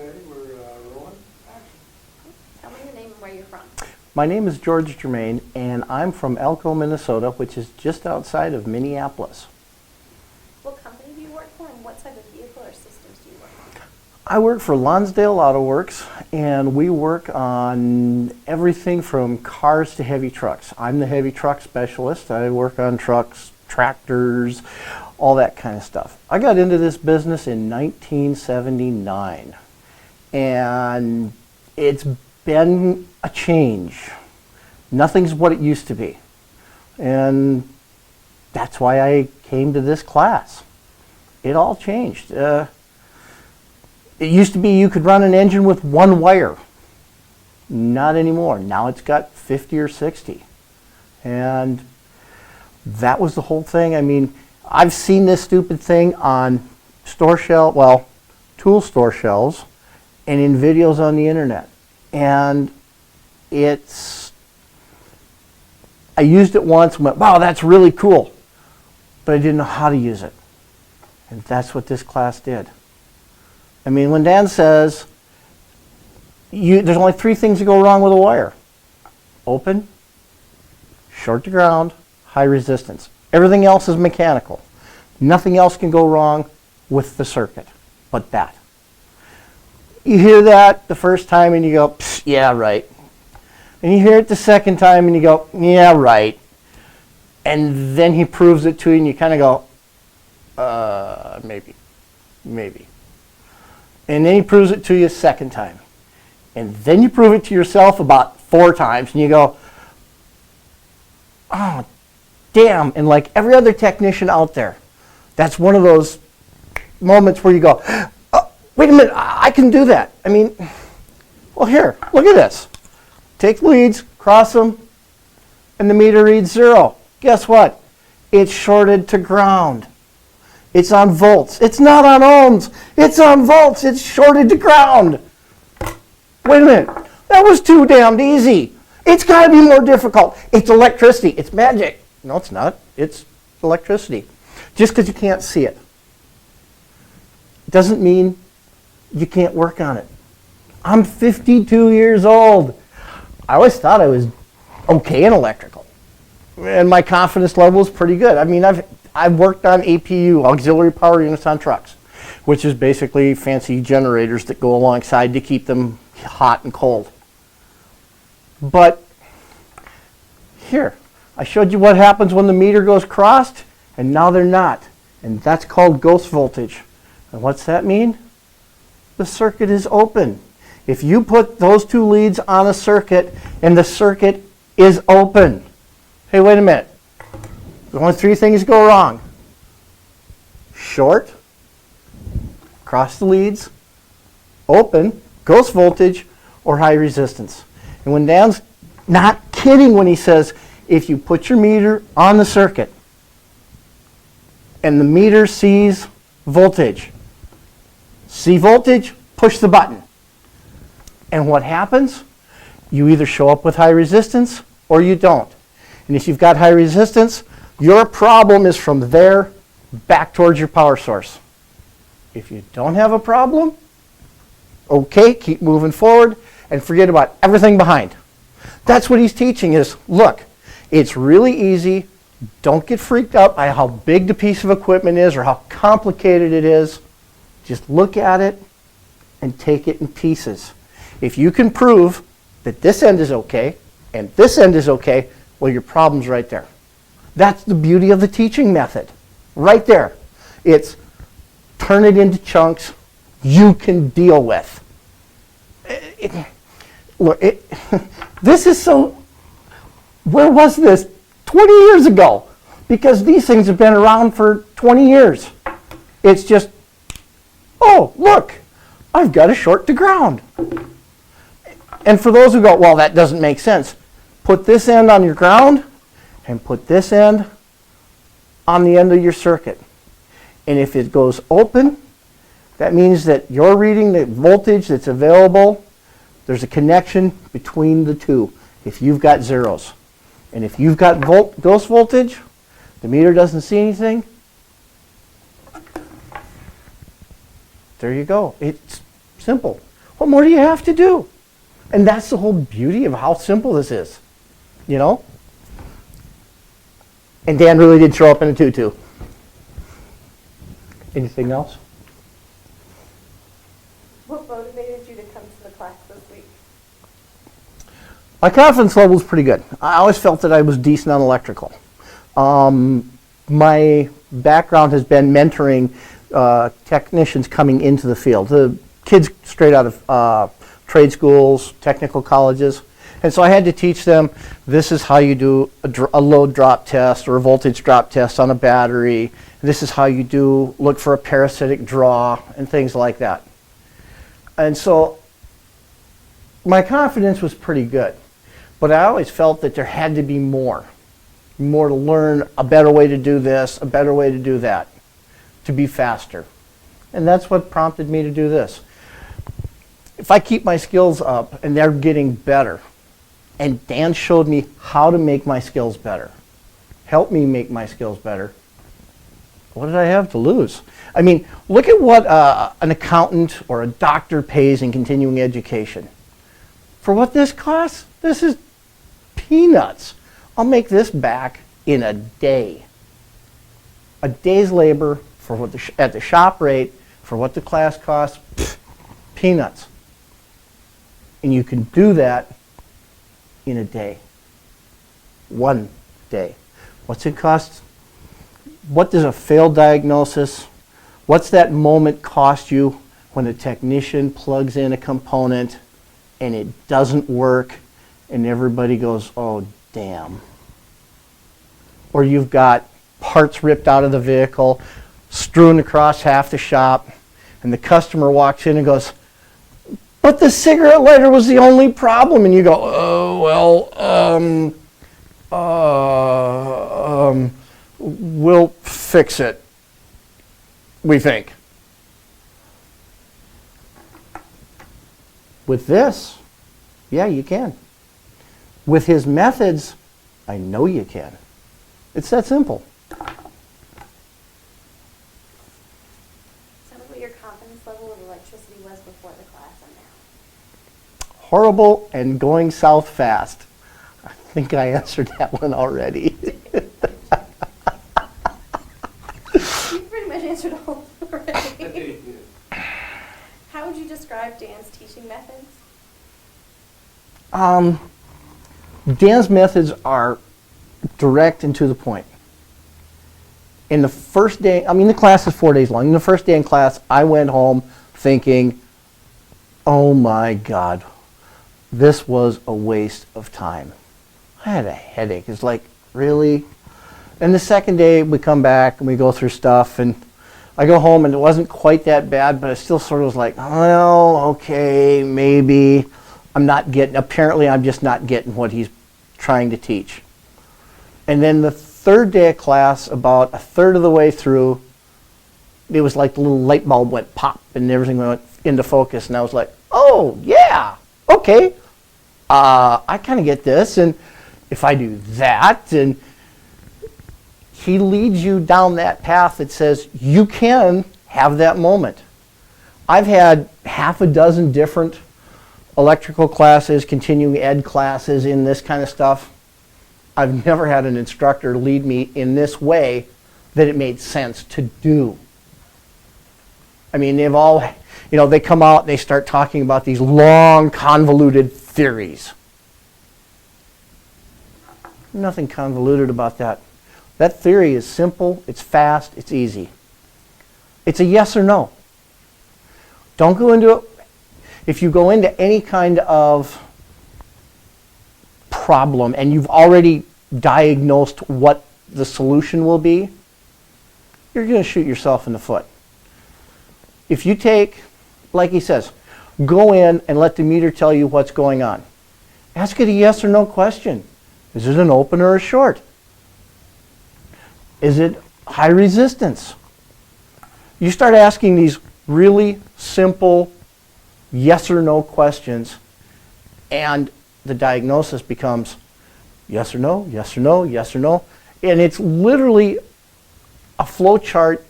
Okay, we're rolling. Action. Tell me your name and where you're from. My name is Germain, and I'm from Elko, Minnesota, which is just outside of Minneapolis. What company do you work for, and what type of vehicle or systems do you work on? I work for Lonsdale Auto Works, and we work on everything from cars to heavy trucks. I'm the heavy truck specialist. I work on trucks, tractors, all that kind of stuff. I got into this business in 1979, and it's been a change. Nothing's what it used to be, and that's why I came to this class. It all changed. It used to be you could run an engine with one wire. Not anymore. Now it's got 50 or 60. And that was the whole thing. I mean, I've seen this stupid thing on store shelf, well, tool store shelves, and in videos on the internet. And I used it once and went, wow, that's really cool. But I didn't know how to use it. And that's what this class did. I mean, when Dan says, there's only 3 things that go wrong with a wire. Open, short to ground, high resistance. Everything else is mechanical. Nothing else can go wrong with the circuit but that. You hear that the first time and you go, yeah, right. And you hear it the second time and you go, yeah, right. And then he proves it to you and you kind of go, maybe. And then he proves it to you a second time. And then you prove it to yourself about 4 times and you go, oh, damn. And like every other technician out there, that's one of those moments where you go, oh, wait a minute, I can do that. I mean, well, here, look at this. Take leads, cross them, and the meter reads 0. Guess what? It's shorted to ground. It's on volts. It's not on ohms. It's on volts. It's shorted to ground. Wait a minute. That was too damned easy. It's got to be more difficult. It's electricity. It's magic. No, it's not. It's electricity. Just because you can't see it doesn't mean you can't work on it. I'm 52 years old. I always thought I was okay in electrical. And my confidence level is pretty good. I mean, I've worked on APU, auxiliary power units on trucks, which is basically fancy generators that go alongside to keep them hot and cold. But here, I showed you what happens when the meter goes crossed, and now they're not. And that's called ghost voltage. And what's that mean? The circuit is open. If you put those 2 leads on a circuit and the circuit is open, hey, wait a minute. There's only 3 things go wrong. Short, cross the leads, open, ghost voltage, or high resistance. And when Dan's not kidding when he says, if you put your meter on the circuit and the meter sees voltage, see voltage, push the button. And what happens? You either show up with high resistance or you don't. And if you've got high resistance, your problem is from there back towards your power source. If you don't have a problem, okay, keep moving forward and forget about everything behind. That's what he's teaching is, look, it's really easy. Don't get freaked out by how big the piece of equipment is or how complicated it is. Just look at it and take it in pieces. If you can prove that this end is okay and this end is okay, well, your problem's right there. That's the beauty of the teaching method. Right there. It's turn it into chunks you can deal with. This is so... Where was this 20 years ago? Because these things have been around for 20 years. It's just, oh, look, I've got a short to ground. And for those who go, well, that doesn't make sense, put this end on your ground and put this end on the end of your circuit. And if it goes open, that means that you're reading the voltage that's available. There's a connection between the 2 if you've got zeros. And if you've got ghost voltage, the meter doesn't see anything. There you go. It's simple. What more do you have to do? And that's the whole beauty of how simple this is, you know? And Dan really did show up in a tutu. Anything else? What motivated you to come to the class this week? My confidence level was pretty good. I always felt that I was decent on electrical. My background has been mentoring technicians coming into the field, the kids straight out of trade schools, technical colleges. And so I had to teach them, this is how you do a load drop test or a voltage drop test on a battery. This is how you look for a parasitic draw and things like that. And so my confidence was pretty good. But I always felt that there had to be more to learn, a better way to do this, a better way to do that, to be faster. And that's what prompted me to do this. If I keep my skills up and they're getting better, and Dan showed me how to make my skills better, helped me make my skills better, what did I have to lose? I mean, look at what an accountant or a doctor pays in continuing education. For what this costs, this is peanuts. I'll make this back in a day. A day's labor for what at the shop rate for what the class costs, peanuts. And you can do that in a day. One day. What's it cost? What does a failed diagnosis, what's that moment cost you when a technician plugs in a component and it doesn't work and everybody goes, oh, damn. Or you've got parts ripped out of the vehicle, strewn across half the shop, and the customer walks in and goes, but the cigarette lighter was the only problem. And you go, oh, well, we'll fix it, we think. With this, yeah, you can. With his methods, I know you can. It's that simple. Tell me what your confidence level of electricity was before the class and now. Horrible and going south fast. I think I answered that one already. You pretty much answered all already. How would you describe Dan's teaching methods? Dan's methods are direct and to the point. In the first day, the class is 4 days long. In the first day in class, I went home thinking, oh my God, this was a waste of time. I had a headache. It's like, really? And the second day, we come back and we go through stuff, and I go home and it wasn't quite that bad, but it still sort of was like, well, okay, maybe. Apparently I'm just not getting what he's trying to teach. And then the third day of class, about a third of the way through, it was like the little light bulb went pop and everything went into focus. And I was like, oh, yeah, okay. I kind of get this. And if I do that, and he leads you down that path that says you can have that moment. I've had half a dozen different electrical classes, continuing ed classes in this kind of stuff. I've never had an instructor lead me in this way that it made sense to do. I mean, they've all, they come out and they start talking about these long, convoluted theories. Nothing convoluted about that. That theory is simple, it's fast, it's easy. It's a yes or no. Don't go into it. If you go into any kind of problem and you've already diagnosed what the solution will be, you're going to shoot yourself in the foot. If you take, like he says, go in and let the meter tell you what's going on. Ask it a yes or no question. Is it an open or a short? Is it high resistance? You start asking these really simple yes or no questions, and the diagnosis becomes yes or no, yes or no, yes or no. And it's literally a flow chart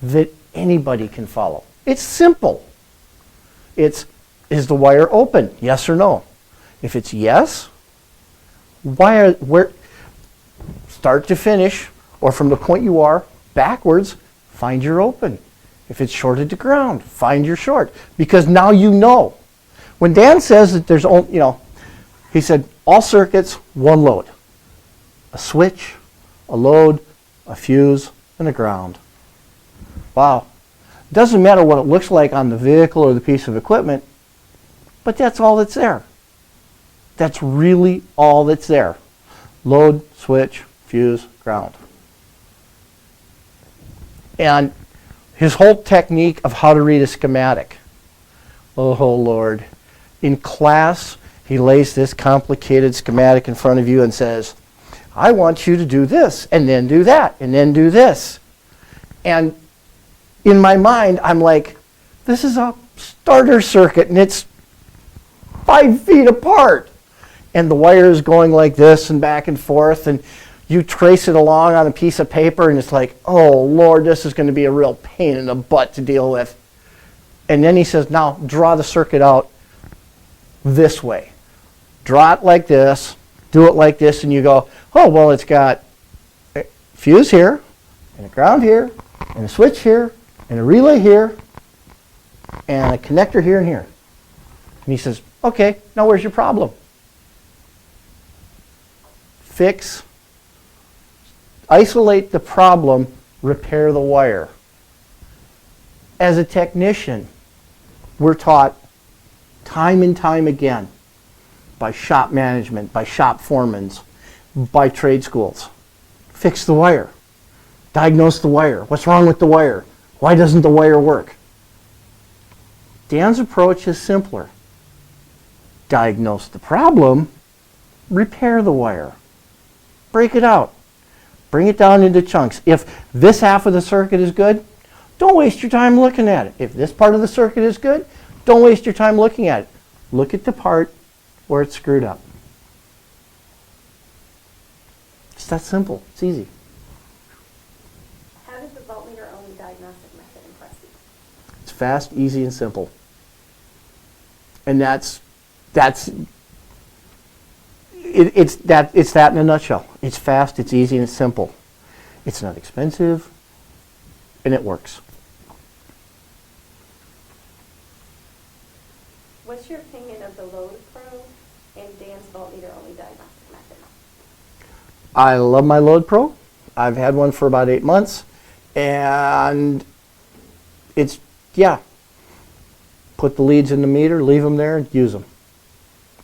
that anybody can follow. It's simple. It's Is the wire open? Yes or no? If it's yes, where, start to finish, or from the point you are backwards, find your open. If it's shorted to ground, find your short. Because now you know. When Dan says that there's only, he said all circuits, one load. A switch, a load, a fuse, and a ground. Wow. Doesn't matter what it looks like on the vehicle or the piece of equipment, but that's all that's there. That's really all that's there. Load, switch, fuse, ground. And his whole technique of how to read a schematic. Oh, Lord. In class, he lays this complicated schematic in front of you and says, I want you to do this, and then do that, and then do this. And in my mind, I'm like, this is a starter circuit, and it's 5 feet apart. And the wire is going like this and back and forth, and you trace it along on a piece of paper, and it's like, oh, Lord, this is going to be a real pain in the butt to deal with. And then he says, now draw the circuit out this way. Draw it like this, do it like this, and you go, oh, well, it's got a fuse here, and a ground here, and a switch here, and a relay here, and a connector here and here. And he says, okay, now where's your problem? Fix, isolate the problem, repair the wire. As a technician, we're taught time and time again by shop management, by shop foremans, by trade schools. Fix the wire. Diagnose the wire. What's wrong with the wire? Why doesn't the wire work? Dan's approach is simpler. Diagnose the problem, repair the wire. Break it out. Bring it down into chunks. If this half of the circuit is good, don't waste your time looking at it. If this part of the circuit is good, don't waste your time looking at it. Look at the part where it's screwed up. It's that simple. It's easy. How does the voltmeter only diagnostic method impress you? It's fast, easy, and simple. And it's that in a nutshell. It's fast, it's easy, and it's simple. It's not expensive, and it works. What's your opinion of the Load Pro and Dan's voltmeter only diagnostic method? I love my Load Pro. I've had one for about 8 months, and it's, put the leads in the meter, leave them there, and use them.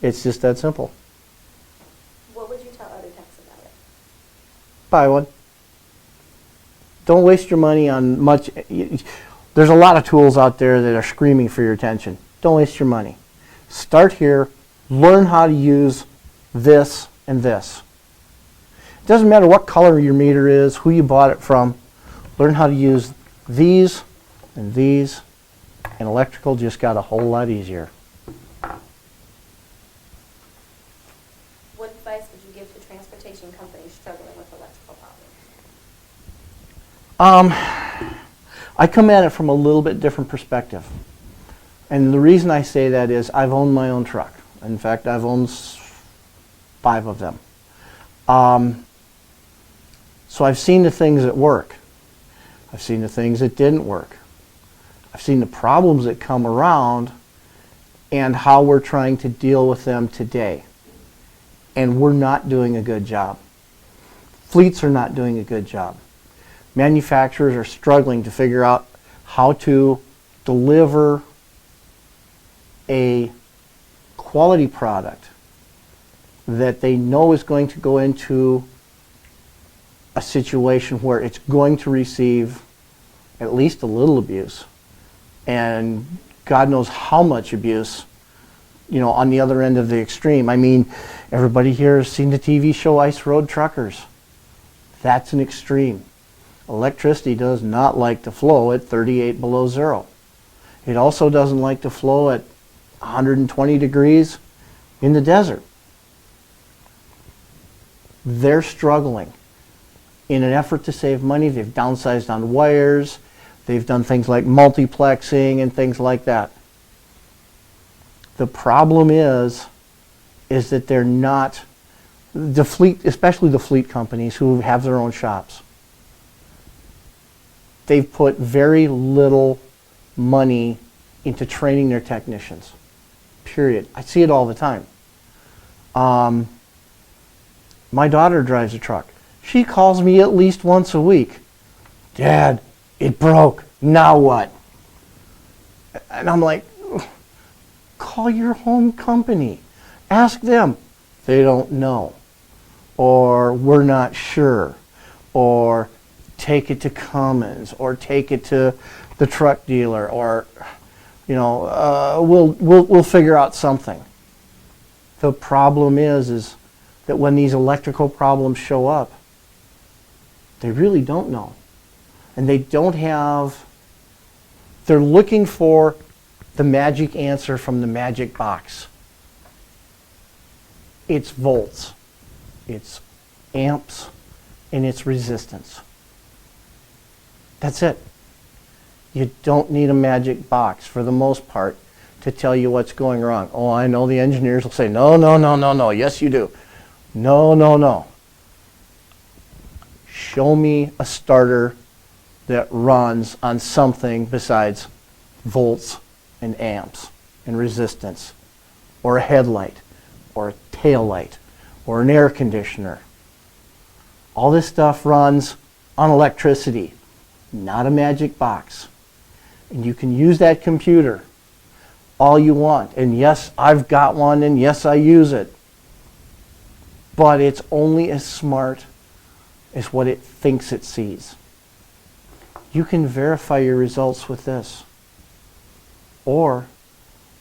It's just that simple. What would you tell other techs about it? Buy one. Don't waste your money on much. There's a lot of tools out there that are screaming for your attention. Don't waste your money. Start here. Learn how to use this and this. It doesn't matter what color your meter is, who you bought it from. Learn how to use these and these, and electrical just got a whole lot easier. What advice would you give to transportation companies struggling with electrical problems? I come at it from a little bit different perspective. And the reason I say that is I've owned my own truck. In fact, I've owned 5 of them. So I've seen the things that work. I've seen the things that didn't work. I've seen the problems that come around and how we're trying to deal with them today. And we're not doing a good job. Fleets are not doing a good job. Manufacturers are struggling to figure out how to deliver a quality product that they know is going to go into a situation where it's going to receive at least a little abuse, and God knows how much abuse, on the other end of the extreme. I mean, everybody here has seen the TV show Ice Road Truckers. That's an extreme. Electricity does not like to flow at 38 below zero. It also doesn't like to flow at 120 degrees in the desert. They're struggling. In an effort to save money, they've downsized on wires. They've done things like multiplexing and things like that. The problem is that they're not, the fleet, especially the fleet companies who have their own shops, they've put very little money into training their technicians, period. I see it all the time. My daughter drives a truck. She calls me at least once a week. Dad, it broke. Now what? And I'm like, call your home company. Ask them. They don't know. Or we're not sure. Or take it to Cummins. Or take it to the truck dealer. Or, we'll figure out something. The problem is that when these electrical problems show up, they really don't know. And they don't have, they're looking for the magic answer from the magic box. It's volts, it's amps, and it's resistance. That's it. You don't need a magic box for the most part to tell you what's going wrong. Oh, I know the engineers will say, no, yes you do. No. Show me a starter that runs on something besides volts and amps and resistance, or a headlight, or a tail light, or an air conditioner. All this stuff runs on electricity, not a magic box. And you can use that computer all you want. And yes, I've got one, and yes, I use it. But it's only as smart as what it thinks it sees. You can verify your results with this. Or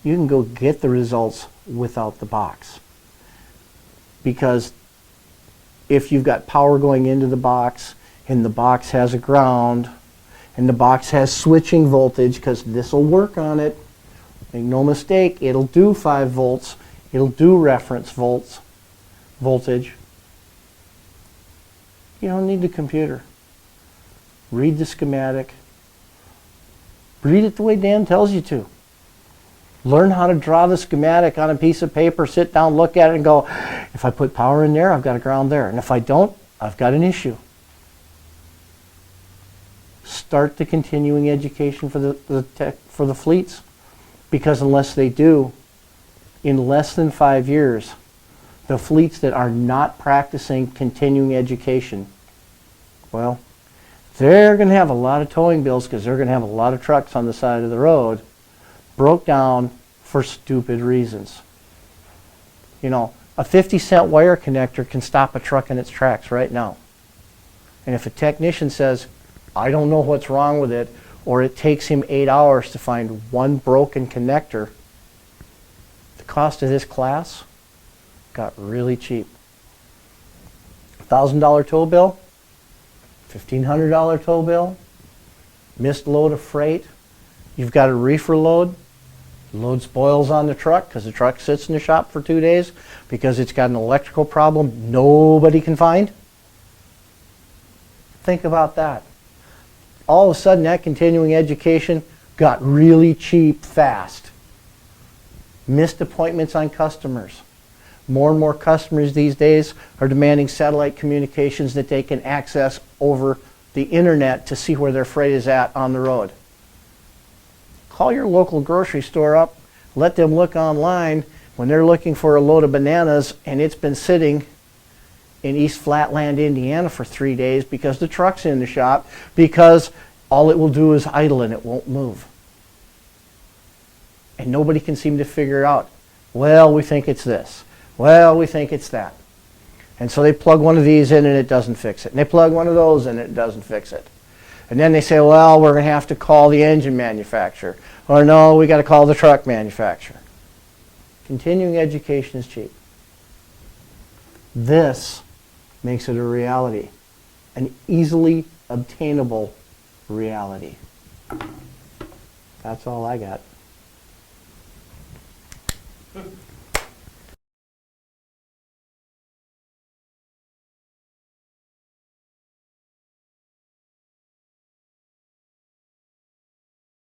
you can go get the results without the box. Because if you've got power going into the box, and the box has a ground, and the box has switching voltage, because this will work on it, make no mistake, it'll do 5 volts, it'll do reference voltage. You don't need the computer. Read the schematic. Read it the way Dan tells you to. Learn how to draw the schematic on a piece of paper, sit down, look at it, and go, if I put power in there, I've got a ground there. And if I don't, I've got an issue. Start the continuing education for the fleets. Because unless they do, in less than 5 years, the fleets that are not practicing continuing education, well, they're going to have a lot of towing bills because they're going to have a lot of trucks on the side of the road broke down for stupid reasons. A 50-cent wire connector can stop a truck in its tracks right now. And if a technician says, I don't know what's wrong with it, or it takes him 8 hours to find one broken connector, the cost of this class got really cheap. $1,000 tow bill, $1,500 tow bill, missed load of freight, you've got a reefer load, load spoils on the truck because the truck sits in the shop for 2 days because it's got an electrical problem nobody can find. Think about that. All of a sudden that continuing education got really cheap fast. Missed appointments on customers. More and more customers these days are demanding satellite communications that they can access over the internet to see where their freight is at on the road. Call your local grocery store up, let them look online when they're looking for a load of bananas and it's been sitting in East Flatland, Indiana for 3 days because the truck's in the shop, because all it will do is idle and it won't move. And nobody can seem to figure out, well, we think it's this. Well, we think it's that. And so they plug one of these in and it doesn't fix it. And they plug one of those in and it doesn't fix it. And then they say, well, we're going to have to call the engine manufacturer. Or no, we got to call the truck manufacturer. Continuing education is cheap. This makes it a reality, an easily obtainable reality. That's all I got.